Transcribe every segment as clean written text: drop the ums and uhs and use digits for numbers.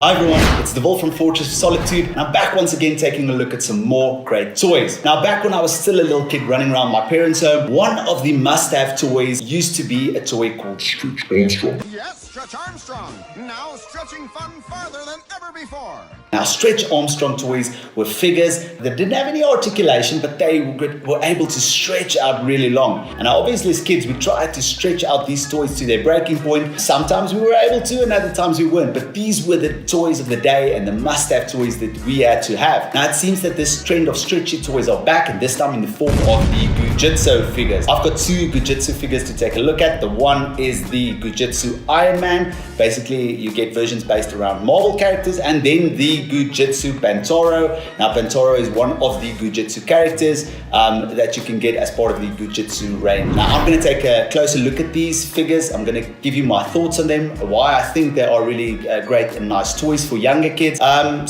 Hi everyone, it's the Wolf from Fortress of Solitude, and I'm back once again taking a look at some more great toys. Now, back when I was still a little kid running around my parents' home, one of the must-have toys used to be a toy called Stretch Armstrong. Yes, Stretch Armstrong. Now stretching fun farther than ever before. Now, Stretch Armstrong toys were figures that didn't have any articulation, but they were able to stretch out really long. And obviously as kids, we tried to stretch out these toys to their breaking point. Sometimes we were able to, and other times we weren't. But these were the toys of the day and the must-have toys that we had to have. Now, it seems that this trend of stretchy toys are back, and this time in the form of the Goo Jit figures. I've got two Goo Jit figures to take a look at. The one is the Goo Jit Iron Man. Basically, you get versions based around Marvel characters, and then the Goo Jit Bantoro. Now, Bantoro is one of the Goo Jit characters that you can get as part of the Goo Jit range. Now, I'm going to take a closer look at these figures. I'm going to give you my thoughts on them, why I think they are really great and nice toys for younger kids.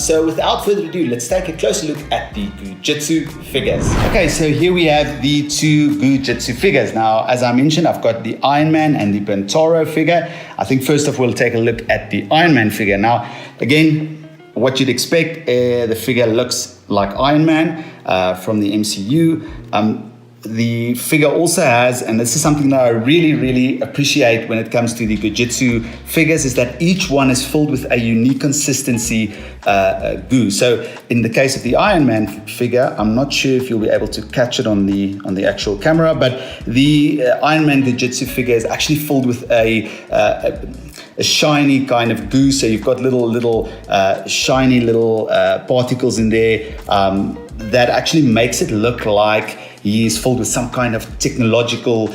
So without further ado, let's take a closer look at the Goo Jit figures. Okay, so here we have the two Goo Jit figures. Now, as I mentioned, I've got the Iron Man and the Bantoro figure. I think first off, we'll take a look at the Iron Man figure. Now, again, what you'd expect, the figure looks like Iron Man from the MCU. The figure also has, and this is something that I really appreciate when it comes to the Goo Jit figures, is that each one is filled with a unique consistency goo. So in the case of the Iron Man figure, I'm not sure if you'll be able to catch it on the actual camera, but the Iron Man Goo Jit figure is actually filled with a shiny kind of goo. So you've got little shiny little particles in there that actually makes it look like he is filled with some kind of technological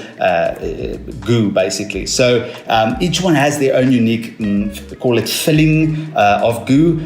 goo, basically. So each one has their own unique, call it filling of goo,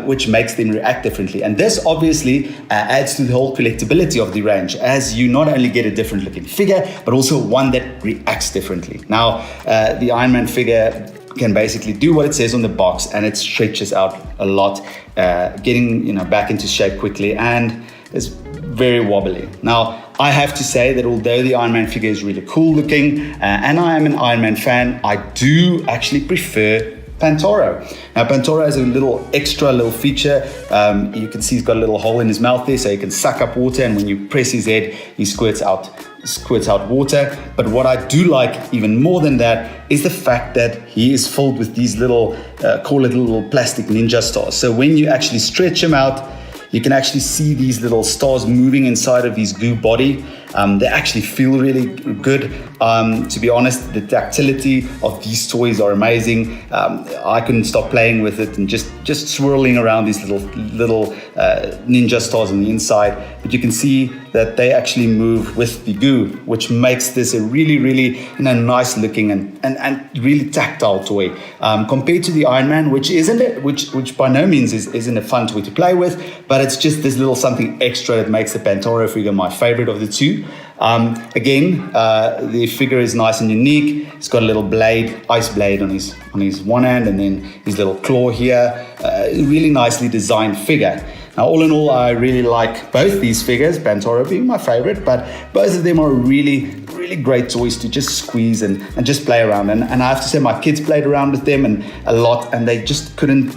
which makes them react differently. And this obviously adds to the whole collectability of the range, as you not only get a different looking figure, but also one that reacts differently. Now, the Iron Man figure can basically do what it says on the box, and it stretches out a lot, getting back into shape quickly, and is very wobbly. Now, I have to say that although the Iron Man figure is really cool looking, and I am an Iron Man fan, I do actually prefer Bantoro. Now, Bantoro has a little feature. You can see he's got a little hole in his mouth there, so he can suck up water, and when you press his head, he squirts out water. But what I do like even more than that is the fact that he is filled with these little, call it little plastic ninja stars. So when you actually stretch him out, you can actually see these little stars moving inside of his goo body. They actually feel really good. To be honest, the tactility of these toys are amazing. I couldn't stop playing with it and just swirling around these little ninja stars on the inside. But you can see that they actually move with the goo, which makes this a really nice looking and really tactile toy. Compared to the Iron Man, which by no means isn't a fun toy to play with, but it's just this little something extra that makes the Bantoro figure my favorite of the two. Again, the figure is nice and unique. It's got a little ice blade on his one hand, and then his little claw here. Really nicely designed figure. Now, all in all, I really like both these figures, Bantoro being my favorite, but both of them are really great toys to just squeeze and just play around. And I have to say, my kids played around with them and a lot, and they just couldn't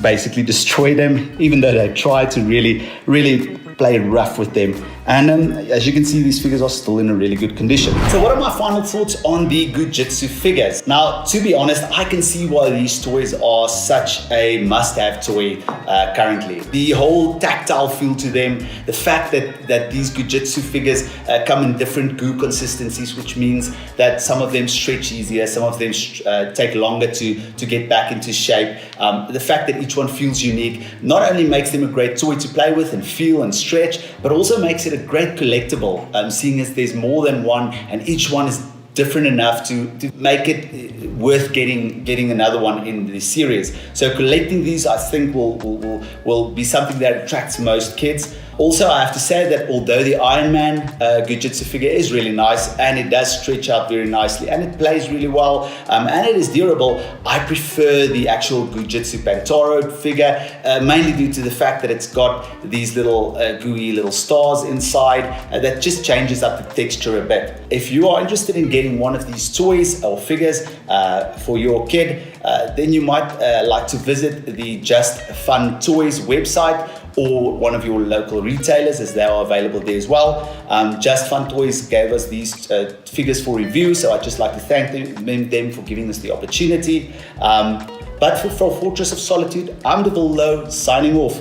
basically destroy them, even though they tried to really play rough with them. And as you can see, these figures are still in a really good condition. So what are my final thoughts on the Goo Jit figures? Now, to be honest, I can see why these toys are such a must-have toy currently. The whole tactile feel to them, the fact that these Goo Jit figures come in different goo consistencies, which means that some of them stretch easier, some of them take longer to get back into shape. The fact that each one feels unique not only makes them a great toy to play with and feel and stretch, but also makes it a great collectible, seeing as there's more than one and each one is different enough to make it worth getting another one in the series. So collecting these, I think, will be something that attracts most kids. Also, I have to say that although the Iron Man Goo Jit figure is really nice and it does stretch out very nicely and it plays really well and it is durable, I prefer the actual Goo Jit Bantoro figure, mainly due to the fact that it's got these little gooey little stars inside that just changes up the texture a bit. If you are interested in getting one of these toys or figures, for your kid, then you might like to visit the Just Fun Toys website or one of your local retailers, as they are available there as well. Just Fun Toys gave us these figures for review, so I'd just like to thank them for giving us the opportunity. But for Fortress of Solitude, I'm Devil Low, signing off.